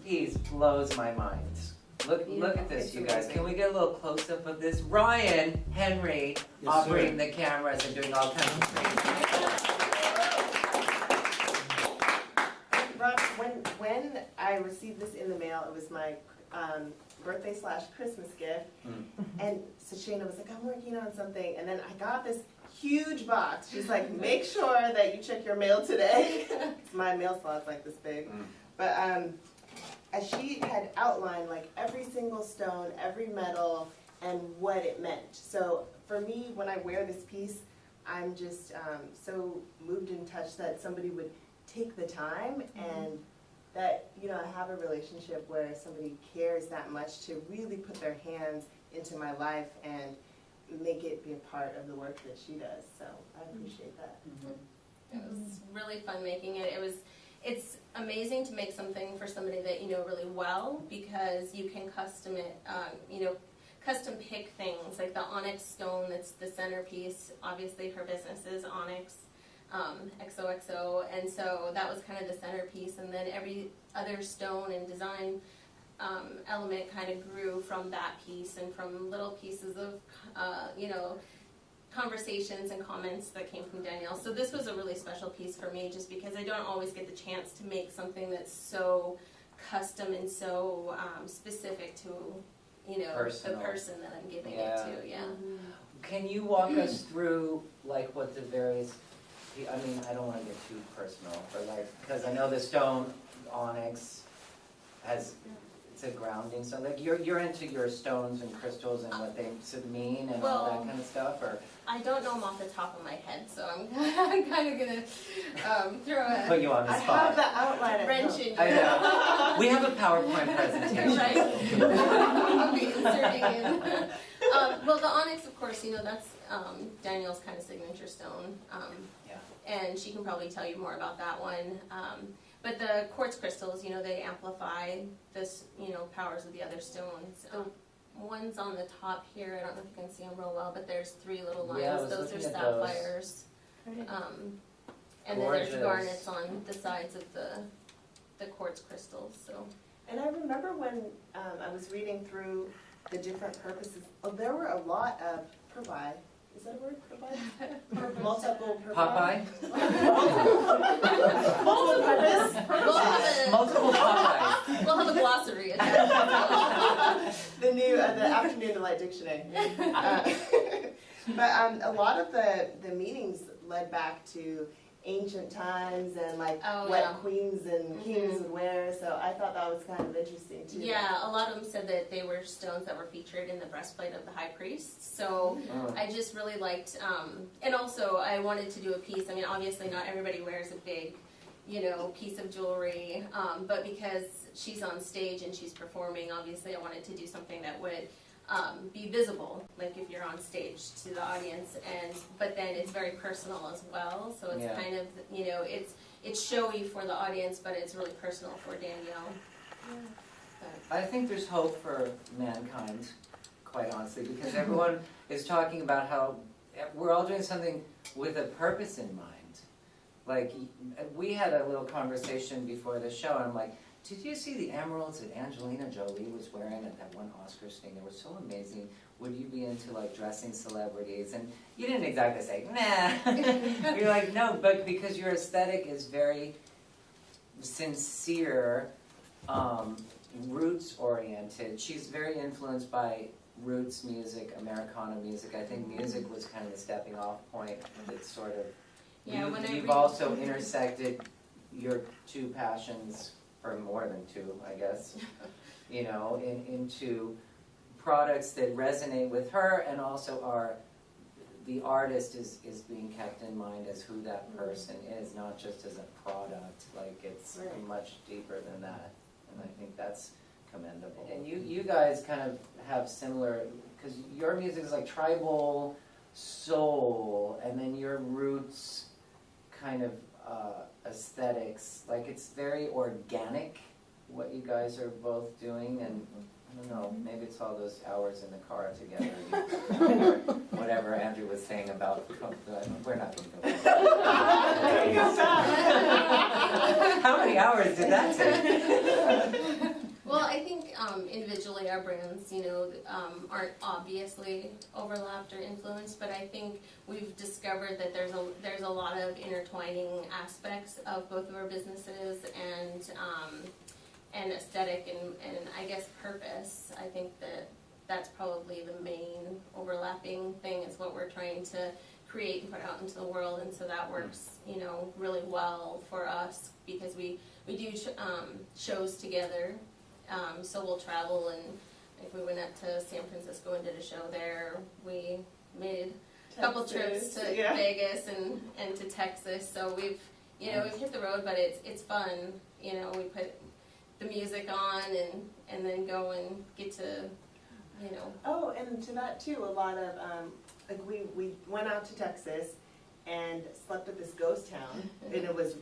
piece blows my mind. Look at this, you guys. Can we get a little close-up of this? Ryan Henry operating the cameras and doing all kinds of things. Rob, when I received this in the mail, it was my birthday/Christmas gift, and so Shana was like, I'm working on something, and then I got this huge box. She's like, make sure that you check your mail today. My mail slot's like this big. But as she had outlined like every single stone, every metal, and what it meant. So for me, when I wear this piece, I'm just so moved and touched that somebody would take the time and that, you know, I have a relationship where somebody cares that much to really put their hands into my life and make it be a part of the work that she does. So I appreciate that. It was really fun making it. It's amazing to make something for somebody that you know really well, because you can custom it, custom pick things, like the onyx stone that's the centerpiece. Obviously her business is onyx, XOXO, and so that was kind of the centerpiece, and then every other stone and design element kind of grew from that piece and from little pieces of, conversations and comments that came from Danielle. So this was a really special piece for me, just because I don't always get the chance to make something that's so custom and so specific to, Personal. the person that I'm giving it to. Yeah. Can you walk us through like what the various, I mean, I don't want to get too personal, but like, because I know the stone onyx has, it's a grounding, so like you're into your stones and crystals and what they mean and all that kind of stuff, or? I don't know them off the top of my head, so I'm kind of gonna throw Put you on the I spot. have the outline at wrench home. in you. I know. We have a PowerPoint presentation. Right. I'll be inserting in. Well, the onyx, of course, that's Danielle's kind of signature stone. And she can probably tell you more about that one. But the quartz crystals, they amplify this, powers of the other stones. The ones on the top here, I don't know if you can see them real well, but there's 3 little lines. Yeah, those are looking at sapphires. And then there's garnets on the sides of the quartz crystals. So. And I remember when I was reading through the different purposes, there were a lot of purpose. Is that a word? Purpose? Multiple purpose. Popeye? Multiple purpose. Multiple Popeyes. We'll have a glossary attached. The Afternoon Delight Dictionary. But a lot of the meanings led back to ancient times and what queens and kings would wear, so I thought that was kind of interesting too. Yeah, a lot of them said that they were stones that were featured in the breastplate of the high priest, so I just really liked, and also I wanted to do a piece. I mean, obviously not everybody wears a big, piece of jewelry, but because she's on stage and she's performing, obviously I wanted to do something that would be visible, like if you're on stage to the audience, but then it's very personal as well, so it's kind of, it's showy for the audience, but it's really personal for Danielle. I think there's hope for mankind, quite honestly, because everyone is talking about how we're all doing something with a purpose in mind. Like, we had a little conversation before the show, and I'm like, did you see the emeralds that Angelina Jolie was wearing at that one Oscars thing? They were so amazing. Would you be into like dressing celebrities? And you didn't exactly say, nah. You're like, no, but because your aesthetic is very sincere, roots oriented. She's very influenced by roots music, Americana music. I think music was kind of the stepping off point that sort of, you've also intersected your 2 passions, or more than 2, I guess, into products that resonate with her, and also the artist is being kept in mind as who that person is, not just as a product. Like, it's much deeper than that, and I think that's commendable. And you guys kind of have similar, because your music is like tribal soul, and then your roots kind of aesthetics, like it's very organic what you guys are both doing, and I don't know, maybe it's all those hours in the car together, or whatever Andrew was saying about, we're not going to go there. How many hours did that take? individually our brands, aren't obviously overlapped or influenced, but I think we've discovered that there's a lot of intertwining aspects of both of our businesses and aesthetic and I guess purpose. I think that's probably the main overlapping thing is what we're trying to create and put out into the world, and so that works, really well for us because we do shows together. So we'll travel, and if we went up to San Francisco and did a show there, we made a couple trips to Vegas and to Texas. So we've hit the road, but it's fun. We put the music on and then go and get to, Oh, and to that too, a lot of, like we went out to Texas and slept at this ghost town, and it was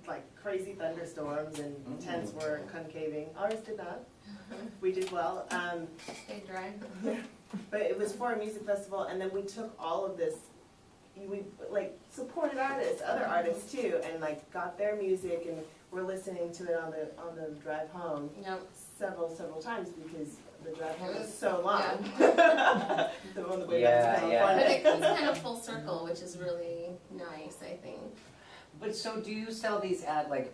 like crazy thunderstorms and tents were concaving. Ours did not. We did well. Stay dry. But it was for a music festival, and then we took all of this, we like supported artists, other artists too, and like got their music, and we're listening to it on the drive home. Yep. Several times because the drive home is so long. On the way Yeah, back to yeah. California. But it comes kind of full circle, which is really nice, I think. But so do you sell these at like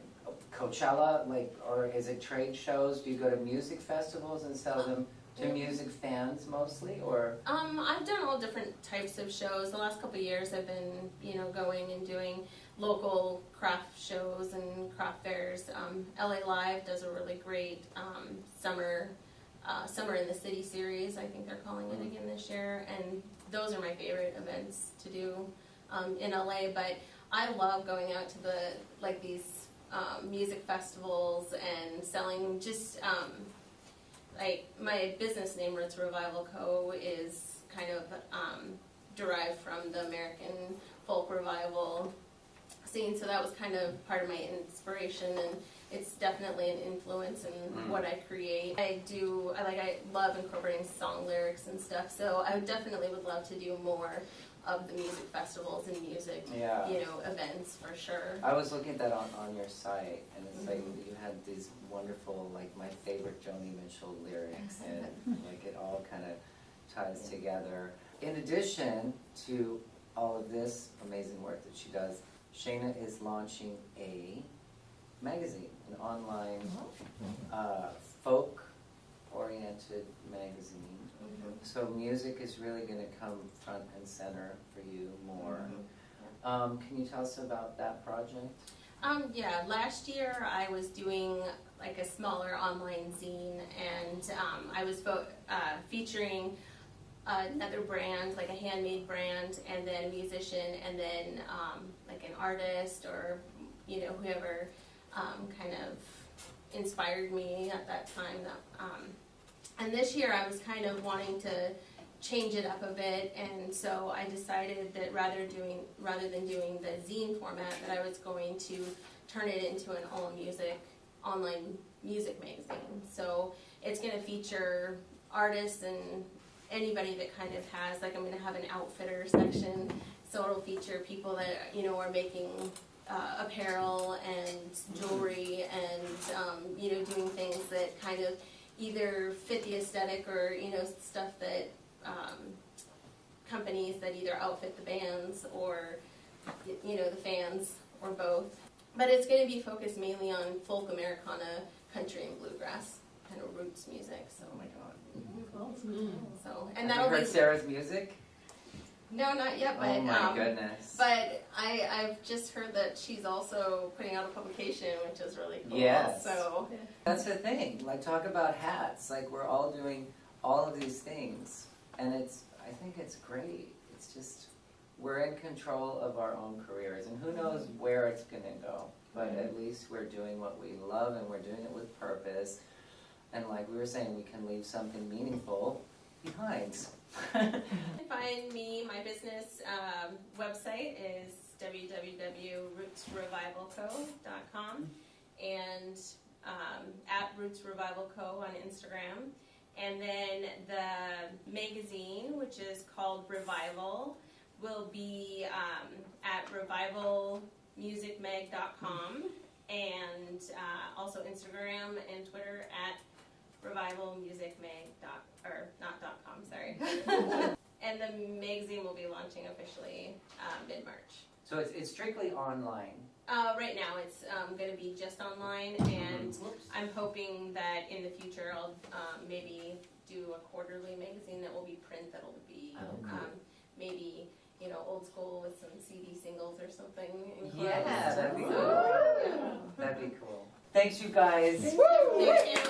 Coachella, or is it trade shows? Do you go to music festivals and sell them to music fans mostly, or? I've done all different types of shows. The last couple of years I've been, going and doing local craft shows and craft fairs. LA Live does a really great summer in the City series, I think they're calling it again this year, and those are my favorite events to do in LA. But I love going out to these music festivals and selling just like my business name, Roots Revival Co. is kind of derived from the American folk revival scene, so that was kind of part of my inspiration, and it's definitely an influence in what I create. I love incorporating song lyrics and stuff, so I definitely would love to do more of the music festivals and music, events for sure. I was looking at that on your site, and it's like you had these wonderful, like my favorite Joni Mitchell lyrics, and like it all kind of ties together. In addition to all of this amazing work that she does, Shana is launching a magazine, an online folk-oriented magazine. So music is really going to come front and center for you more. Can you tell us about that project? Last year I was doing like a smaller online zine, and I was featuring another brand, like a handmade brand, and then a musician, and then like an artist or whoever kind of inspired me at that time. And this year I was kind of wanting to change it up a bit, and so I decided that rather than doing the zine format, that I was going to turn it into an online music magazine. So it's going to feature artists and anybody that kind of has, like I'm going to have an outfitter section, so it'll feature people that are making apparel and jewelry and doing things that kind of either fit the aesthetic or stuff that companies that either outfit the bands or the fans or both. But it's going to be focused mainly on folk Americana, country, and bluegrass kind of roots music. So Oh my God. So and Have you heard Sarah's music? No, not yet. But oh my goodness. But I've just heard that she's also putting out a publication, which is really cool. Yes. So that's the thing. Like, talk about hats. Like, we're all doing all of these things, and I think it's great. It's just, we're in control of our own careers, and who knows where it's going to go. But at least we're doing what we love, and we're doing it with purpose. And like we were saying, we can leave something meaningful behind. you can find me, my business website is www.rootsrevivalco.com, and at Roots Revival Co. on Instagram. And then the magazine, which is called Revival, will be at revivalmusicmag.com, and also Instagram and Twitter at revivalmusicmag.com, sorry. And the magazine will be launching officially mid-March. So it's strictly online. Right now it's going to be just online, and I'm hoping that in the future I'll maybe do a quarterly magazine that will be print, that'll be maybe, you know, old school with some CD singles or something included. Yeah, that'd be cool. Yeah. That'd be cool. Thanks, you guys. Thank you.